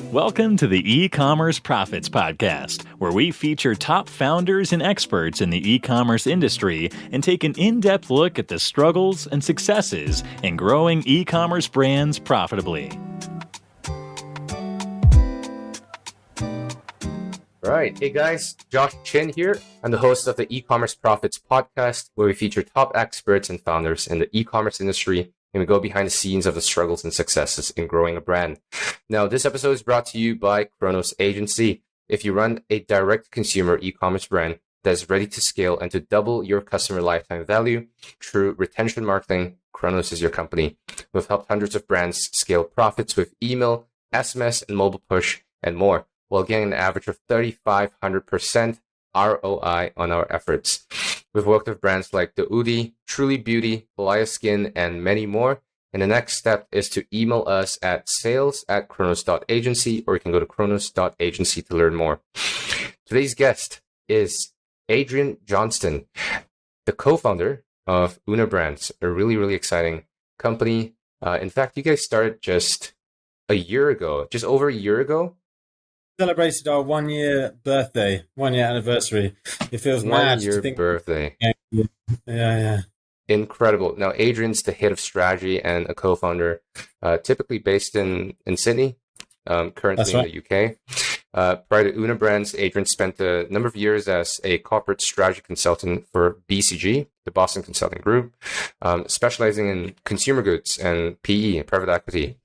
Welcome to the eCommerce Profits Podcast, where we feature top founders and experts in the e-commerce industry and take an in-depth look at the struggles and successes in growing e-commerce brands profitably. All right. Hey guys, Josh Chin here. I'm the host of the eCommerce Profits Podcast, where we feature top experts and founders in the e-commerce industry, and we go behind the scenes of the struggles and successes in growing a brand. Now, this episode is brought to you by Chronos.agency. If you run a direct-to-consumer e-commerce brand that is ready to scale and to double your customer lifetime value through retention marketing, Chronos is your company. We've helped hundreds of brands scale profits with email, SMS, and mobile push, and more, while getting an average of 3,500% ROI on our efforts. We've worked with brands like The Udi, Truly Beauty, Balaya Skin, and many more. And the next step is to email us at sales@chronos.agency, or you can go to chronos.agency to learn more. Today's guest is Adrian Johnston, the co-founder of Una Brands, a really, really exciting company. In fact, you guys started just over a year ago. Celebrated our 1 year birthday, 1 year anniversary. It feels mad to think. Birthday. Yeah. Incredible. Now, Adrian's the head of strategy and a co-founder, typically based in Sydney, currently in the UK. Prior to Una Brands, Adrian spent a number of years as a corporate strategy consultant for BCG, the Boston Consulting Group, specializing in consumer goods and PE and private equity.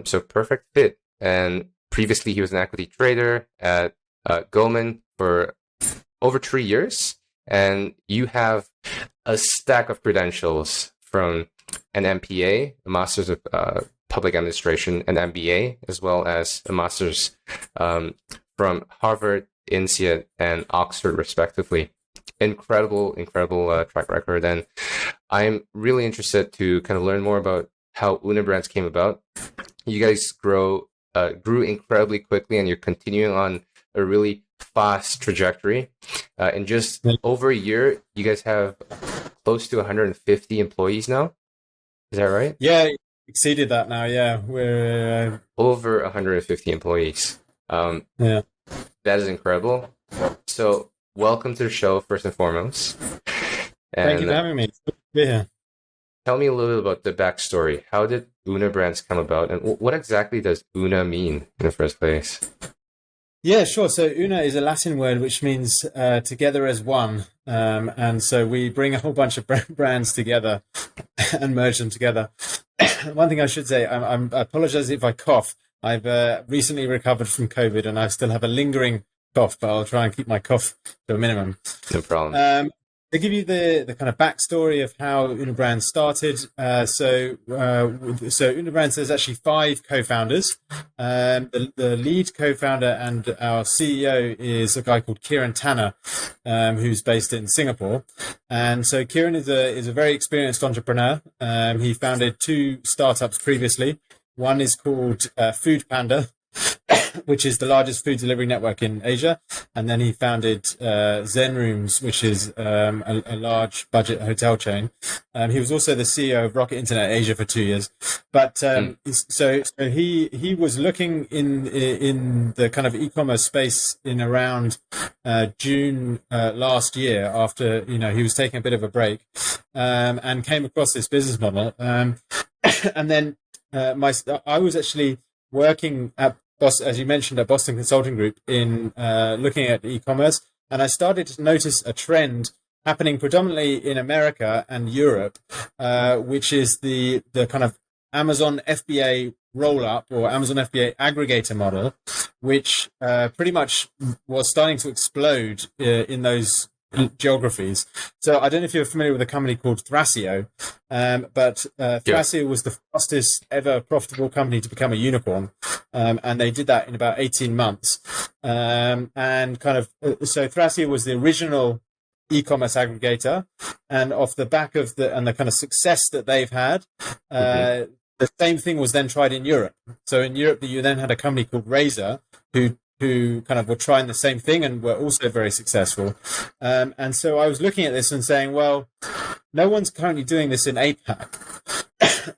So perfect fit. And previously, he was an equity trader at Goldman for over 3 years. And you have a stack of credentials from an MPA, a Master's of Public Administration, an MBA, as well as a Master's from Harvard, INSEAD, and Oxford, respectively. Incredible track record. And I'm really interested to kind of learn more about how Una Brands came about. You guys grew incredibly quickly, and you're continuing on a really fast trajectory. In just over a year, you guys have close to 150 employees now. Is that right? Yeah, exceeded that now. Yeah, we're over 150 employees. Yeah, that is incredible. So, welcome to the show, first and foremost. Thank you for having me. It's good to be here. Tell me a little bit about the backstory. How did Una Brands come about, and what exactly does Una mean in the first place? Yeah, sure. So Una is a Latin word which means together as one. And so we bring a whole bunch of brands together and merge them together. One thing I should say, I apologize if I cough. I've recently recovered from COVID and I still have a lingering cough, but I'll try and keep my cough to a minimum. No problem. To give you the kind of backstory of how Una Brands started, so Una Brands, there's actually 5 co-founders. The lead co-founder and our CEO is a guy called Kieran Tanner, who's based in Singapore. And so Kieran is a very experienced entrepreneur. He founded 2 startups previously. One is called Food Panda, which is the largest food delivery network in Asia. And then he founded Zen Rooms, which is a large budget hotel chain. He was also the CEO of Rocket Internet Asia for 2 years. But so he was looking in the kind of e-commerce space in around June last year, after he was taking a bit of a break, and came across this business model. And then I was actually working at, as you mentioned, at Boston Consulting Group in looking at e-commerce, and I started to notice a trend happening predominantly in America and Europe, which is the kind of Amazon FBA roll-up or Amazon FBA aggregator model, which pretty much was starting to explode in those geographies. So I don't know if you're familiar with a company called Thrasio, but Thrasio was the fastest ever profitable company to become a unicorn, and they did that in about 18 months. So Thrasio was the original e-commerce aggregator, and off the back of the kind of success that they've had, the same thing was then tried in Europe. So in Europe, you then had a company called Razor who kind of were trying the same thing and were also very successful. And so I was looking at this and saying, well, no one's currently doing this in APAC.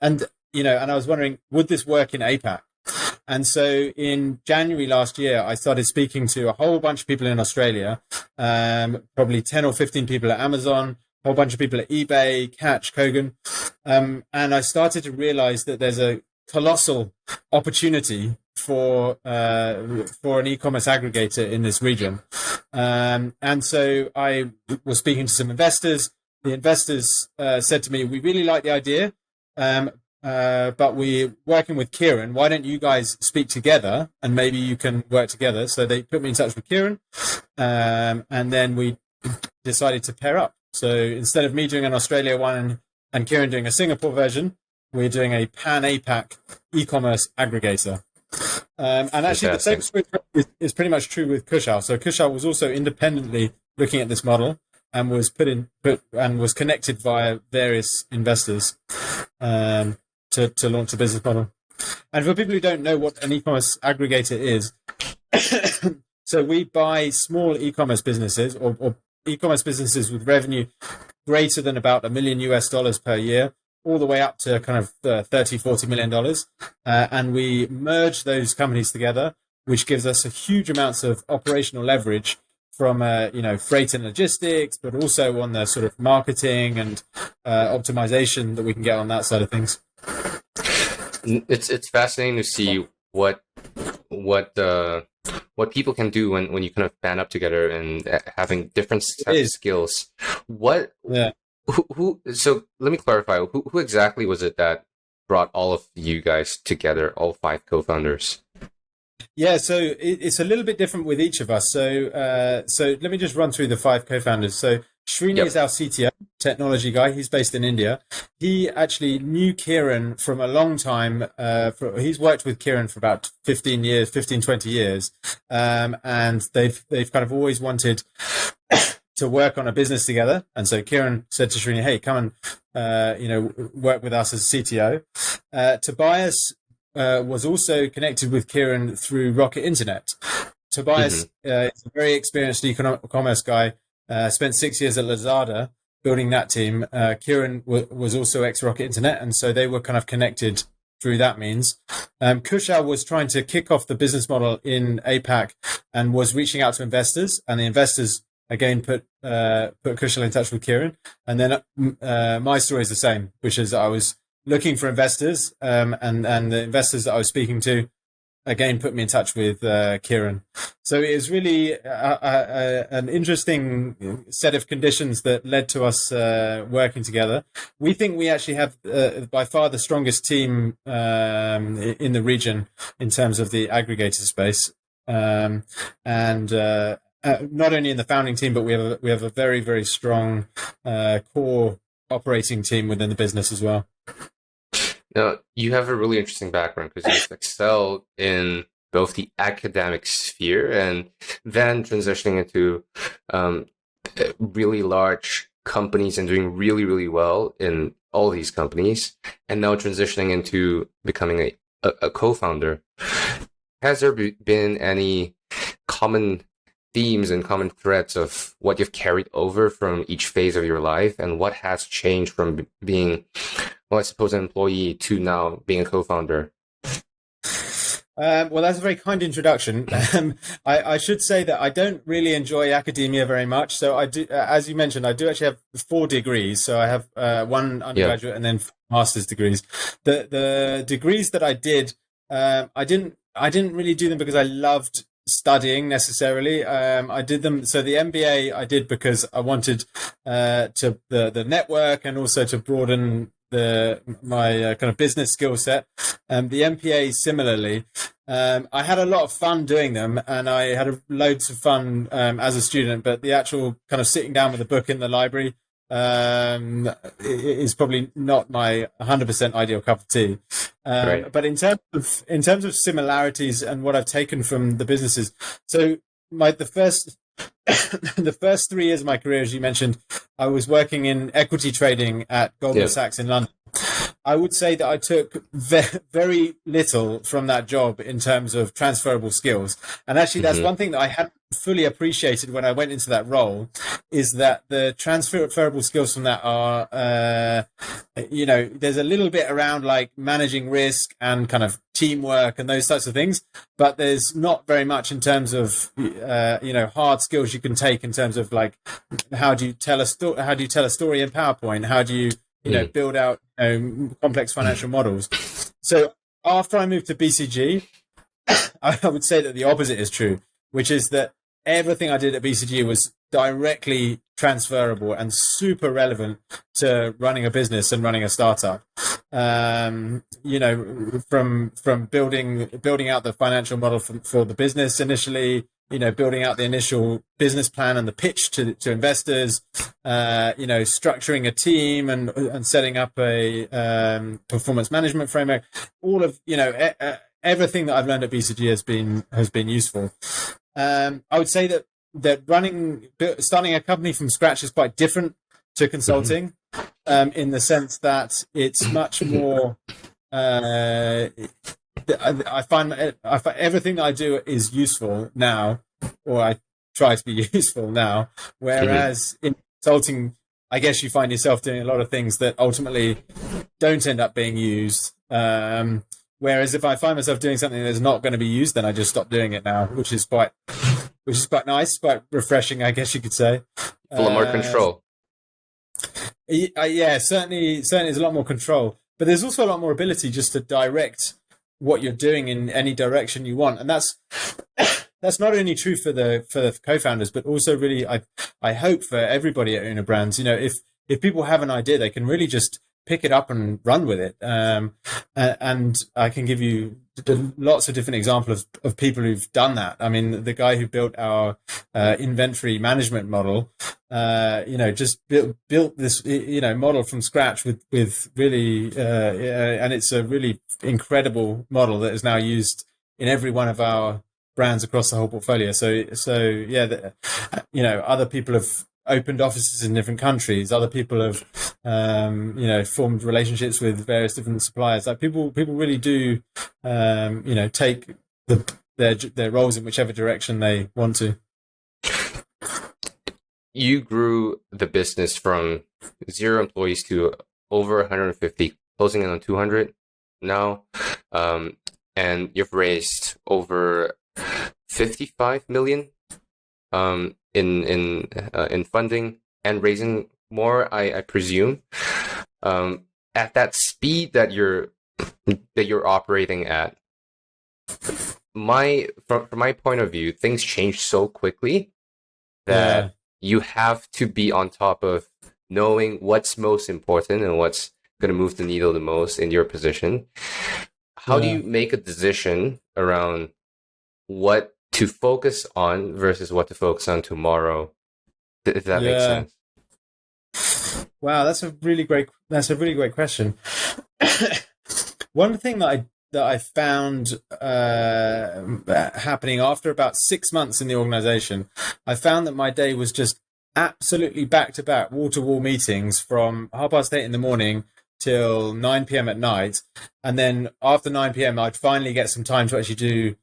And I was wondering, would this work in APAC? And so in January last year, I started speaking to a whole bunch of people in Australia, probably 10 or 15 people at Amazon, a whole bunch of people at eBay, Catch, Kogan. And I started to realize that there's a colossal opportunity for an e-commerce aggregator in this region. And so I was speaking to some investors. The investors said to me, we really like the idea, but we're working with Kieran. Why don't you guys speak together and maybe you can work together? So they put me in touch with Kieran, and then we decided to pair up. So instead of me doing an Australia one and Kieran doing a Singapore version, we're doing a pan-APAC e-commerce aggregator. And actually, the same story is pretty much true with Kushal. So Kushal was also independently looking at this model and was was connected via various investors to launch a business model. And for people who don't know what an e-commerce aggregator is, so we buy small e-commerce businesses or e-commerce businesses with revenue greater than about $1 million per year, all the way up to kind of $30-40 million. And we merge those companies together, which gives us a huge amounts of operational leverage from, freight and logistics, but also on the sort of marketing and optimization that we can get on that side of things. It's fascinating to see what people can do when you kind of band up together and having different types of skills. So let me clarify. Who exactly was it that brought all of you guys together, all 5 co-founders? Yeah, so it's a little bit different with each of us. So let me just run through the 5 co-founders. So Srini is our CTO, technology guy. He's based in India. He actually knew Kieran from a long time. He's worked with Kieran for about 15, 20 years. And they've kind of always wanted to work on a business together. And so Kieran said to Srini, hey, come and, work with us as CTO. Tobias was also connected with Kieran through Rocket Internet. Tobias is a very experienced e-commerce guy, spent 6 years at Lazada building that team. Kieran was also ex-Rocket Internet, and so they were kind of connected through that means. Kushal was trying to kick off the business model in APAC and was reaching out to investors, and the investors again put Kushal in touch with Kieran. And then my story is the same, which is I was looking for investors, and the investors that I was speaking to again put me in touch with Kieran. So it was really an interesting set of conditions that led to us working together. We think we actually have by far the strongest team in the region in terms of the aggregator space, and not only in the founding team, but we have a very, very strong core operating team within the business as well. Now, you have a really interesting background because you've excelled in both the academic sphere and then transitioning into really large companies and doing really, really well in all these companies, and now transitioning into becoming a co-founder. Has there been any common themes and common threads of what you've carried over from each phase of your life, and what has changed from being, well, I suppose, an employee to now being a co-founder? Well, that's a very kind introduction. I should say that I don't really enjoy academia very much. So I do, as you mentioned, I do actually have 4 degrees. So I have 1 undergraduate and then 4 master's degrees. The degrees that I did, I didn't really do them because I loved studying necessarily. I did them. So the MBA I did because I wanted to the network and also to broaden my kind of business skill set. The MPA similarly. I had a lot of fun doing them, and I had loads of fun as a student. But the actual kind of sitting down with a book in the library is probably not my 100% ideal cup of tea. Right. But in terms of similarities and what I've taken from the businesses, so the first 3 years of my career, as you mentioned, I was working in equity trading at Goldman Sachs in London. I would say that I took very little from that job in terms of transferable skills. And actually, that's one thing that I hadn't fully appreciated when I went into that role, is that the transferable skills from that are, there's a little bit around like managing risk and kind of teamwork and those types of things, but there's not very much in terms of, hard skills you can take in terms of like, how do you tell a story in PowerPoint? How do you, build out complex financial models? So after I moved to BCG, I would say that the opposite is true, which is that everything I did at BCG was directly transferable and super relevant to running a business and running a startup. From building out the financial model for the business initially, building out the initial business plan and the pitch to investors, structuring a team and setting up a startup management framework. All of, everything that I've learned at BCG has been useful. I would say that starting a company from scratch is quite different to consulting, in the sense that it's much more. I find everything that I do is useful now, or I try to be useful now. Whereas in consulting, I guess you find yourself doing a lot of things that ultimately don't end up being used. Whereas if I find myself doing something that's not going to be used, then I just stop doing it now, which is quite nice, quite refreshing, I guess you could say. Full of more control. Yeah, certainly there's a lot more control, but there's also a lot more ability just to direct what you're doing in any direction you want. And that's not only true for the co-founders, but also really, I hope for everybody at Una Brands. If people have an idea, they can really just pick it up and run with it. And I can give you lots of different examples of people who've done that. I mean, the guy who built our inventory management model, just built this, model from scratch with really, and it's a really incredible model that is now used in every one of our brands across the whole portfolio. So yeah, other people have opened offices in different countries. Other people have, formed relationships with various different suppliers. Like people really do, take their roles in whichever direction they want to. You grew the business from 0 employees to over 150, closing in on 200 now, and you've raised over 55 million in funding and raising more, I presume. At that speed that you're operating at, from my point of view, things change so quickly that you have to be on top of knowing what's most important and what's going to move the needle the most in your position. How do you make a decision around what to focus on versus what to focus on tomorrow, if that makes sense? Wow, that's a really great question. One thing that I found happening after about 6 months in the organization, I found that my day was just absolutely back-to-back, wall-to-wall meetings from 8:30 in the morning till 9 p.m. at night. And then after 9 p.m., I'd finally get some time to actually do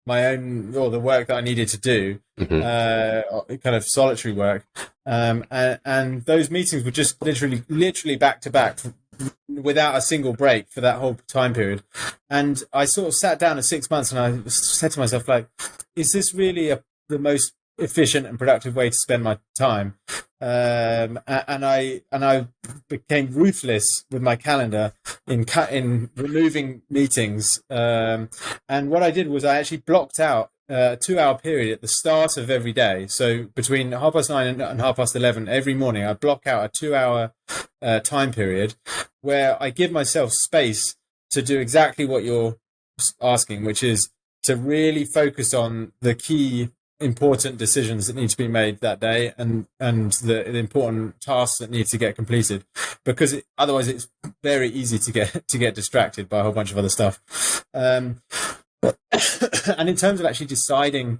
my own, or the work that I needed to do, kind of solitary work. And those meetings were just literally back to back without a single break for that whole time period. And I sort of sat down at 6 months and I said to myself, like, is this really the most efficient and productive way to spend my time? And I became ruthless with my calendar in removing meetings. And what I did was I actually blocked out a 2-hour period at the start of every day. So between 9:30 and 11:30 every morning, I block out a 2-hour time period where I give myself space to do exactly what you're asking, which is to really focus on the key important decisions that need to be made that day and the important tasks that need to get completed, because otherwise it's very easy to get distracted by a whole bunch of other stuff. And in terms of actually deciding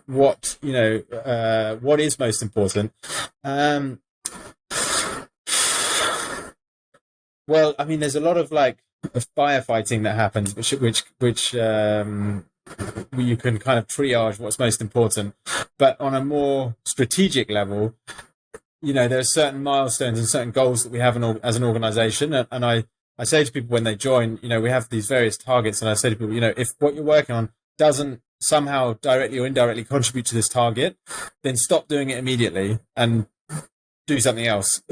what is most important, Well, I mean, there's a lot of like firefighting that happens, which you can kind of triage what's most important. But on a more strategic level, there are certain milestones and certain goals that we have as an organization. And I say to people when they join, we have these various targets. And I say to people, if what you're working on doesn't somehow directly or indirectly contribute to this target, then stop doing it immediately and do something else.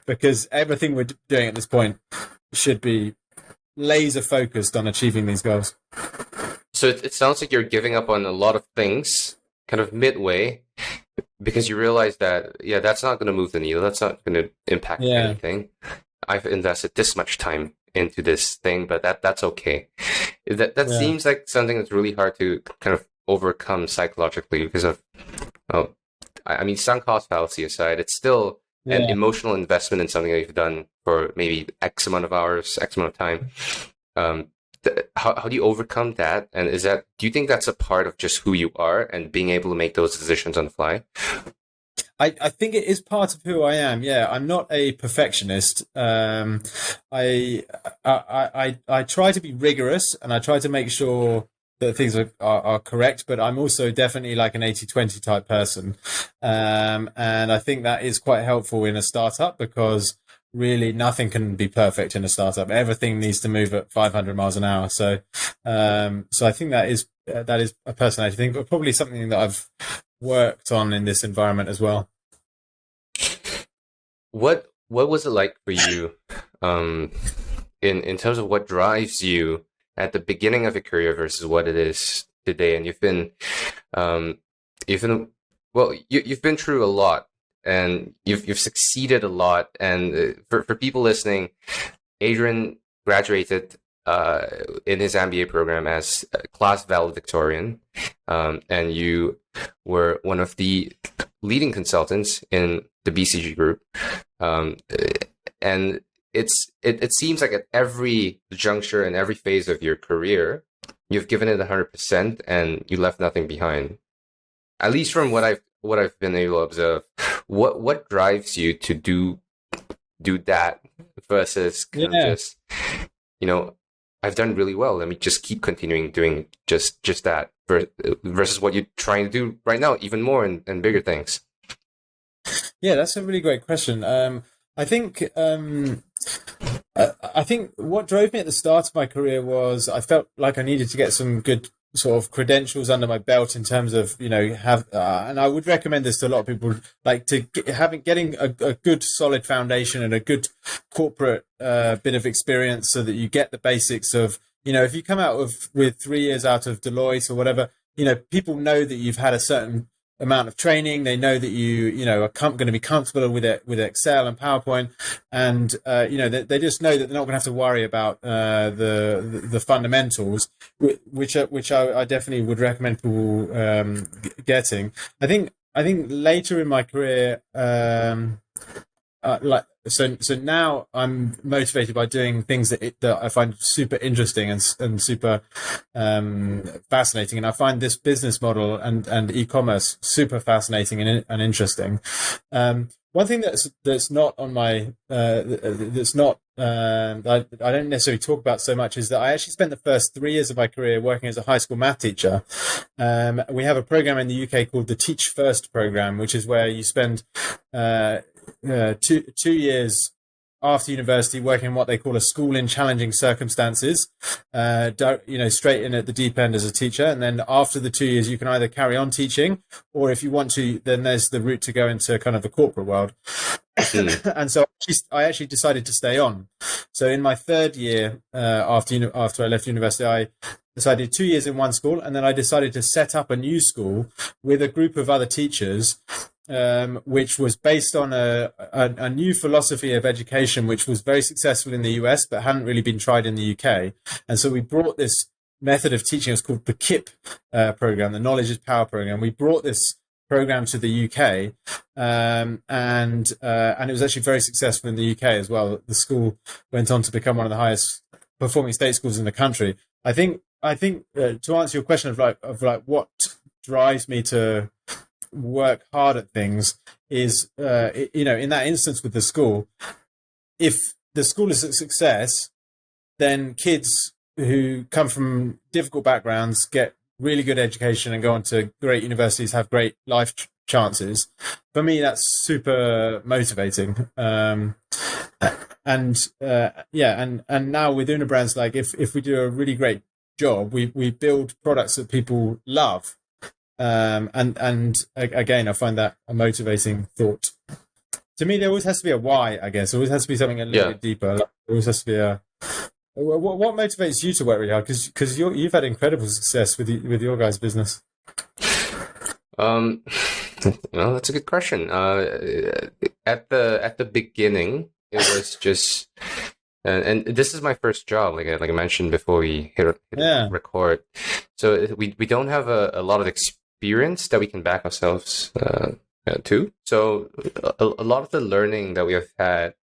Because everything we're doing at this point should be laser focused on achieving these goals. So it sounds like you're giving up on a lot of things kind of midway because you realize that, that's not going to move the needle. That's not going to impact anything. I've invested this much time into this thing, but that's okay. That seems like something that's really hard to kind of overcome psychologically because of, sunk cost fallacy aside, it's still an emotional investment in something that you've done for maybe X amount of hours, X amount of time. How do you overcome that? And do you think that's a part of just who you are and being able to make those decisions on the fly? I think it is part of who I am. Yeah, I'm not a perfectionist. I try to be rigorous and I try to make sure that things are correct, but I'm also definitely like an 80-20 type person. And I think that is quite helpful in a startup because really nothing can be perfect in a startup. Everything needs to move at 500 miles an hour. So I think that is a personality thing, but probably something that I've worked on in this environment as well. What was it like for you in terms of what drives you at the beginning of your career versus what it is today? And you've been through a lot. And you've succeeded a lot. And for people listening, Adrian graduated in his MBA program as a class valedictorian, and you were one of the leading consultants in the BCG group. And it seems like at every juncture and every phase of your career, you've given it 100% and you left nothing behind. At least from what I've been able to observe, what drives you to do that versus kind of just, I've done really well. Let me just keep continuing doing just that versus what you're trying to do right now, even more and bigger things. Yeah, that's a really great question. I think what drove me at the start of my career was I felt like I needed to get some good sort of credentials under my belt in terms of and I would recommend this to a lot of people, like getting a good solid foundation and a good corporate bit of experience so that you get the basics of if you come out with 3 years out of Deloitte or whatever, people know that you've had a certain amount of training. They know that you are going to be comfortable with Excel and PowerPoint, and they just know that they're not going to have to worry about the fundamentals, which I definitely would recommend people getting. I think later in my career, so now I'm motivated by doing things that I find super interesting and super fascinating, and I find this business model and e-commerce super fascinating and interesting. One thing that's not on my that's not I don't necessarily talk about so much is that I actually spent the first 3 years of my career working as a high school math teacher. We have a program in the UK called the Teach First program, which is where you spend 2 years after university working in what they call a school in challenging circumstances, straight in at the deep end as a teacher. And then after the 2 years, you can either carry on teaching, or if you want to, then there's the route to go into kind of the corporate world. And so I actually decided to stay on. So in my third year, after I left university, I decided 2 years in one school, and then I decided to set up a new school with a group of other teachers, which was based on a new philosophy of education, which was very successful in the US, but hadn't really been tried in the UK. And so we brought this method of teaching. It's called the KIP program, the Knowledge is Power program. We brought this program to the UK, and it was actually very successful in the UK as well. The school went on to become one of the highest performing state schools in the country. I think to answer your question of what drives me to work hard at things is in that instance with the school, if the school is a success, then kids who come from difficult backgrounds get really good education and go on to great universities, have great life chances. For me, that's super motivating. And now with Una Brands, like if we do a really great job, we build products that people love. And again, I find that a motivating thought. To me, there always has to be a why, I guess. There always has to be something a little bit deeper. There always has to be a... What motivates you to work really hard? Because you've had incredible success with your guys' business. Well, that's a good question. At the beginning, it was just, and this is my first job, like I mentioned before we hit record. So we don't have a lot of experience that we can back ourselves to. So a lot of the learning that we have had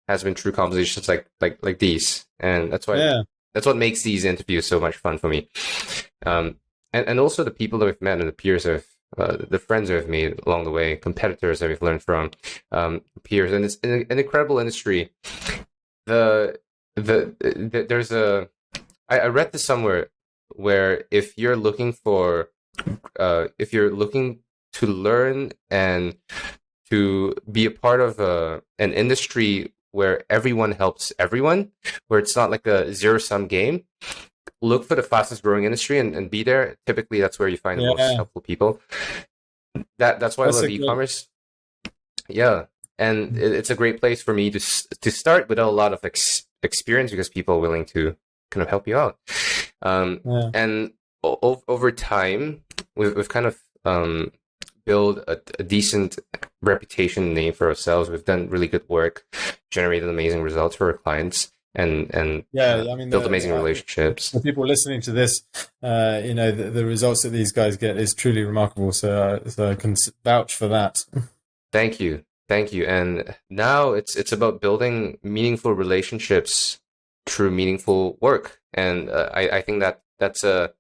has been through conversations like these, and that's what makes these interviews so much fun for me. And also the people that we've met and the peers the friends that we've made along the way, competitors that we've learned from, peers, and it's an incredible industry. I read this somewhere where if you're looking to learn and to be a part of an industry where everyone helps everyone, where it's not like a zero-sum game, look for the fastest growing industry and be there. Typically, that's where you find the most helpful people. That's why I love e-commerce. Yeah, and it's a great place for me to start without a lot of experience, because people are willing to kind of help you out. And over time, we've kind of build a decent reputation name for ourselves. We've done really good work, generated amazing results for our clients, and built amazing relationships. The people listening to this, the results that these guys get is truly remarkable. So I can vouch for that. Thank you. And now it's about building meaningful relationships through meaningful work. And I think it's a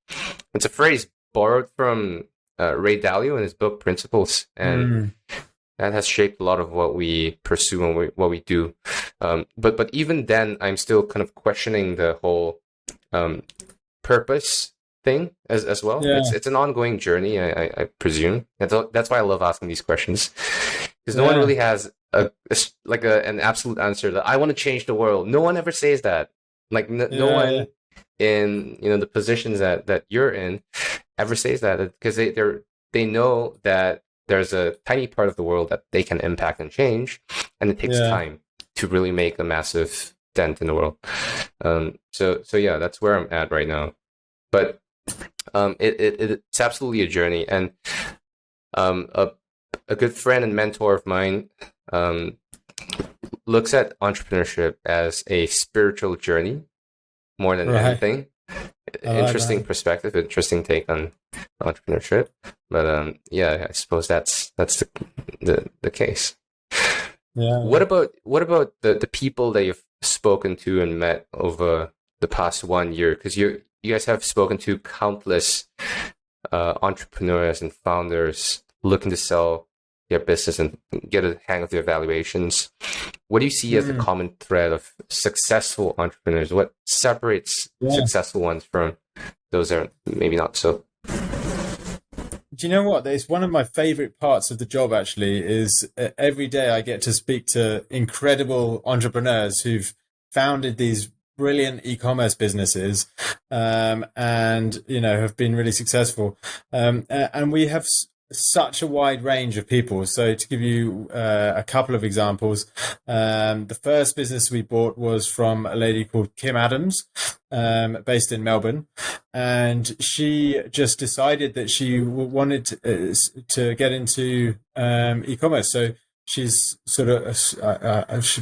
phrase borrowed from Ray Dalio in his book Principles, and that has shaped a lot of what we pursue and what we do. But even then, I'm still kind of questioning the whole purpose thing as well. Yeah. It's an ongoing journey, I presume. That's why I love asking these questions, because no one really has an absolute answer that I want to change the world. No one ever says that. Like no one in the positions that you're in ever says that, because they know that there's a tiny part of the world that they can impact and change, and it takes time to really make a massive dent in the world. So that's where I'm at right now. But it's absolutely a journey, and a good friend and mentor of mine looks at entrepreneurship as a spiritual journey more than anything. Interesting perspective, interesting take on entrepreneurship, but I suppose that's the case. What about the people that you've spoken to and met over the past 1 year? Because you guys have spoken to countless entrepreneurs and founders looking to sell their business and get a hang of their valuations. What do you see as the common thread of successful entrepreneurs? What separates successful ones from those that are maybe not so? Do you know what? It's one of my favorite parts of the job, actually, is every day I get to speak to incredible entrepreneurs who've founded these brilliant e-commerce businesses, and have been really successful. And we have such a wide range of people. So to give you a couple of examples, the first business we bought was from a lady called Kim Adams, based in Melbourne, and she just decided that she wanted to get into e-commerce. So she's sort of,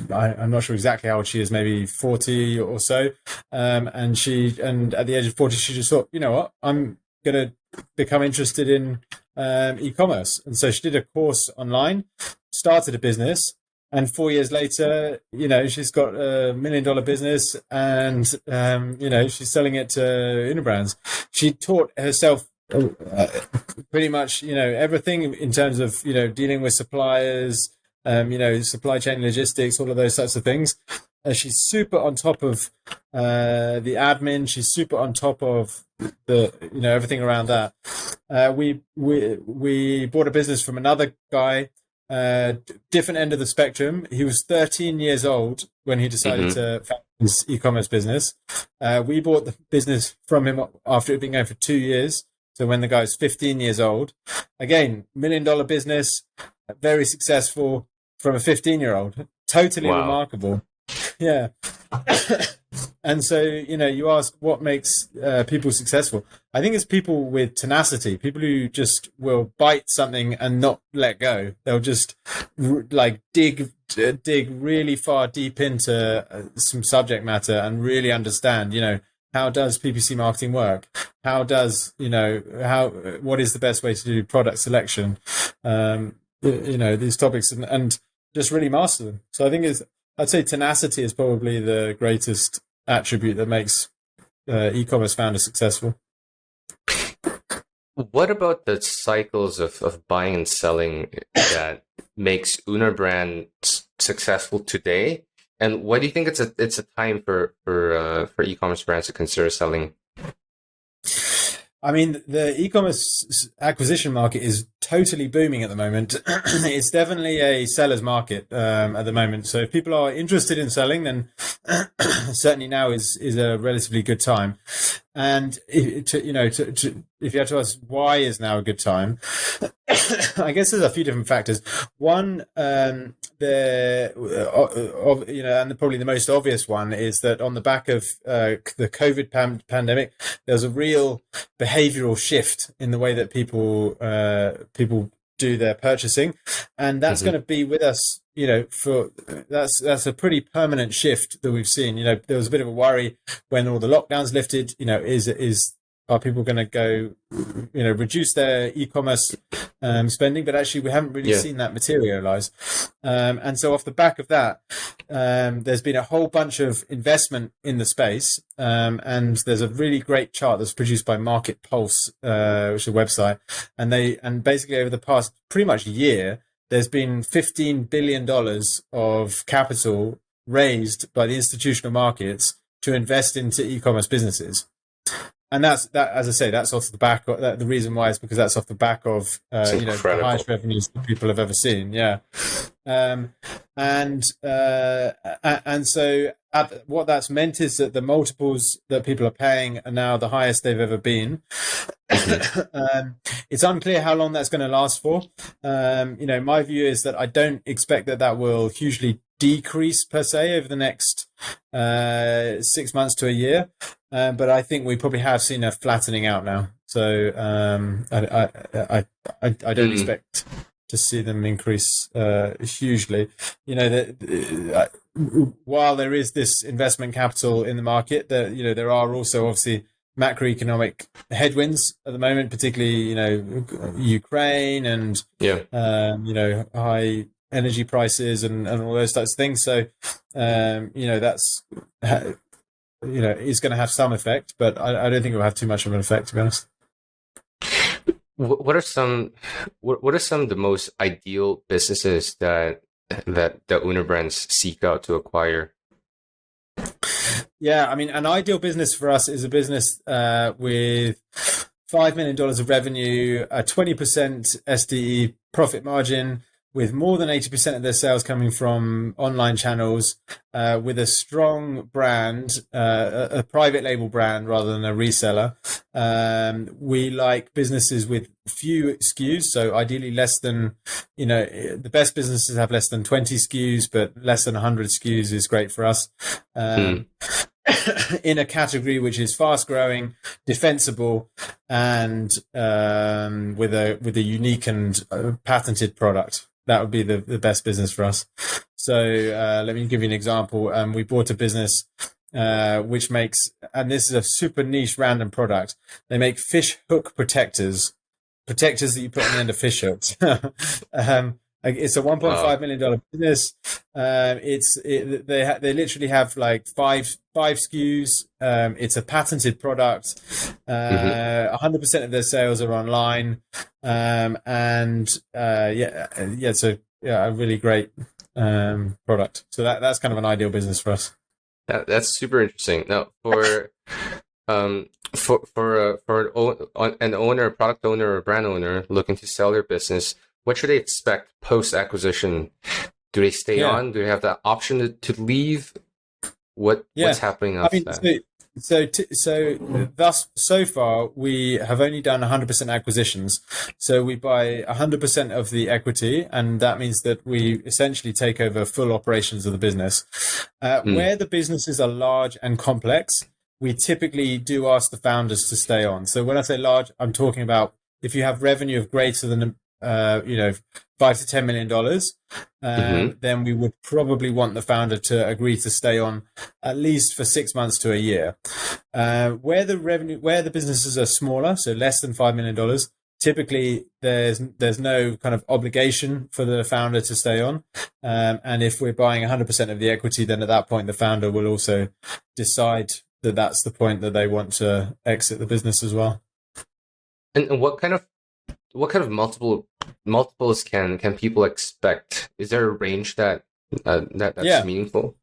I'm not sure exactly how old she is, maybe 40 or so. And at the age of 40, she just thought, you know what, I'm going to become interested in e-commerce. And so she did a course online, started a business, and 4 years later, she's got $1 million business, and she's selling it to Una Brands. She taught herself pretty much everything in terms of dealing with suppliers, supply chain logistics, all of those types of things. She's super on top of the admin. She's super on top of the everything around that. We bought a business from another guy, different end of the spectrum. He was 13 years old when he decided to found his e-commerce business. We bought the business from him after it had been going for 2 years. So when the guy was 15 years old, again, $1 million business, very successful from a 15-year-old. Totally remarkable. Yeah. And so, you ask what makes people successful. I think it's people with tenacity, people who just will bite something and not let go. They'll just dig really far deep into some subject matter and really understand, how does PPC marketing work? How does, what is the best way to do product selection? These topics and just really master them. So I think I'd say tenacity is probably the greatest attribute that makes e-commerce founders successful. What about the cycles of buying and selling that makes Unabrand successful today? And why do you think it's a time for e-commerce brands to consider selling? I mean, the e-commerce acquisition market is totally booming at the moment. It's definitely a seller's market at the moment. So if people are interested in selling, then certainly now is a relatively good time. And if you had to ask why is now a good time, I guess there's a few different factors. One, and probably the most obvious one is that on the back of the COVID pandemic, there's a real behavioral shift in the way that people do their purchasing, and that's going to be with us. That's a pretty permanent shift that we've seen. There was a bit of a worry when all the lockdowns lifted. Are people going to go, reduce their e-commerce spending? But actually, we haven't really seen that materialize. And so off the back of that, there's been a whole bunch of investment in the space. And there's a really great chart that's produced by Market Pulse, which is a website. And basically over the past pretty much year, there's been $15 billion of capital raised by the institutional markets to invest into e-commerce businesses. And that's as I say, that's off the back of the reason why is because that's off the back of the highest revenues that people have ever seen. Yeah. And so what that's meant is that the multiples that people are paying are now the highest they've ever been. It's unclear how long that's going to last for. My view is that I don't expect that will hugely decrease per se over the next 6 months to a year. But I think we probably have seen a flattening out now. So I don't expect to see them increase hugely. While there is this investment capital in the market, there are also obviously macroeconomic headwinds at the moment, particularly Ukraine and high energy prices and all those types of things. So that's is going to have some effect, but I don't think it will have too much of an effect, to be honest. What are some of the most ideal businesses that the Unabrands seek out to acquire? Yeah, I mean, an ideal business for us is a business with $5 million of revenue, a 20% SDE profit margin, with more than 80% of their sales coming from online channels, with a strong brand, a private label brand rather than a reseller. We like businesses with few SKUs, so ideally less than, the best businesses have less than 20 SKUs, but less than 100 SKUs is great for us. In a category which is fast growing, defensible, and with a unique and patented product. That would be the best business for us. So let me give you an example. We bought a business which makes, and this is a super niche random product. They make fish hook protectors that you put on the end of fish hooks. It's a $1.5 million business. They literally have like five SKUs. It's a patented product. 100% of their sales are online. So a really great product. So that's kind of an ideal business for us. That's super interesting. Now, for an owner, product owner, or brand owner looking to sell their business, what should they expect post acquisition? Do they stay on? Do they have the option to leave? What's happening after that? So far, we have only done 100% acquisitions. So we buy 100% of the equity, and that means that we essentially take over full operations of the business. Where the businesses are large and complex, we typically do ask the founders to stay on. So when I say large, I'm talking about if you have revenue of greater than $5 to $10 million, then we would probably want the founder to agree to stay on at least for 6 months to a year. Where the businesses are smaller, so less than $5 million, typically there's no kind of obligation for the founder to stay on. And if we're buying 100% of the equity, then at that point the founder will also decide that that's the point that they want to exit the business as well. And what kind of multiples can people expect? Is there a range that's meaningful?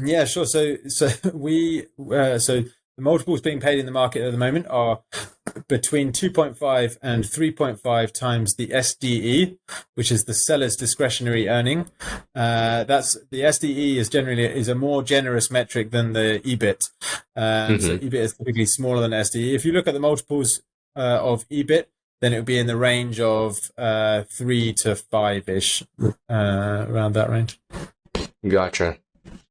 Yeah, sure. So the multiples being paid in the market at the moment are between 2.5 and 3.5 times the SDE, which is the seller's discretionary earning. That's the SDE is a more generous metric than the EBIT. So EBIT is typically smaller than SDE. If you look at the multiples of EBIT, then it would be in the range of 3 to 5-ish, around that range. Gotcha.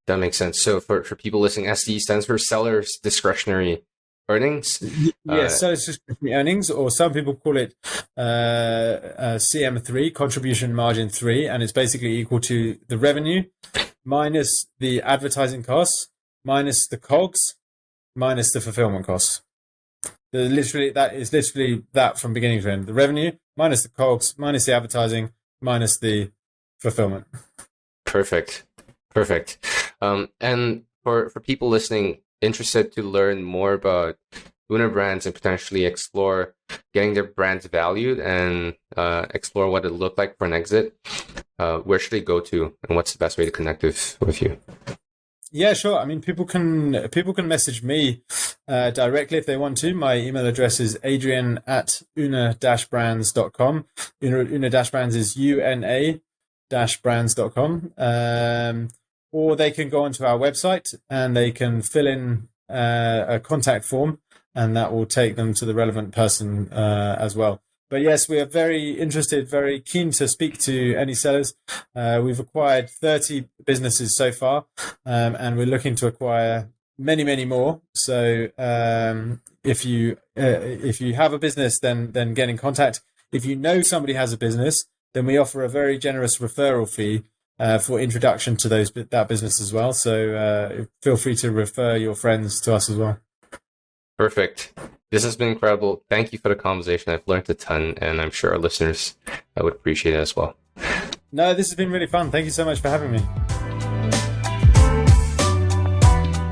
That makes sense. So for people listening, SDE stands for seller's discretionary earnings. Seller's discretionary earnings, or some people call it CM3, contribution margin 3, and it's basically equal to the revenue minus the advertising costs, minus the COGS, minus the fulfillment costs. That is literally that from beginning to end. The revenue minus the COGS, minus the advertising, minus the fulfillment. Perfect. And for people listening, interested to learn more about Una Brands and potentially explore getting their brands valued and explore what it looked like for an exit, where should they go to, and what's the best way to connect with you? Yeah, sure. I mean, people can message me directly if they want to. My email address is adrian@una-brands.com. Una-brands is UNA-brands.com. Or they can go onto our website and they can fill in a contact form, and that will take them to the relevant person as well. But yes, we are very interested, very keen to speak to any sellers. We've acquired 30 businesses so far, and we're looking to acquire many, many more. So if you have a business, then get in contact. If you know somebody has a business, then we offer a very generous referral fee for introduction to that business as well. So feel free to refer your friends to us as well. Perfect. This has been incredible. Thank you for the conversation. I've learned a ton, and I'm sure our listeners would appreciate it as well. No, this has been really fun. Thank you so much for having me.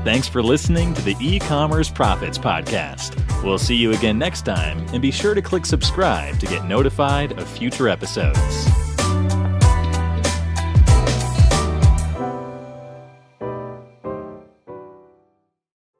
Thanks for listening to the e-commerce Profits Podcast. We'll see you again next time, and be sure to click subscribe to get notified of future episodes.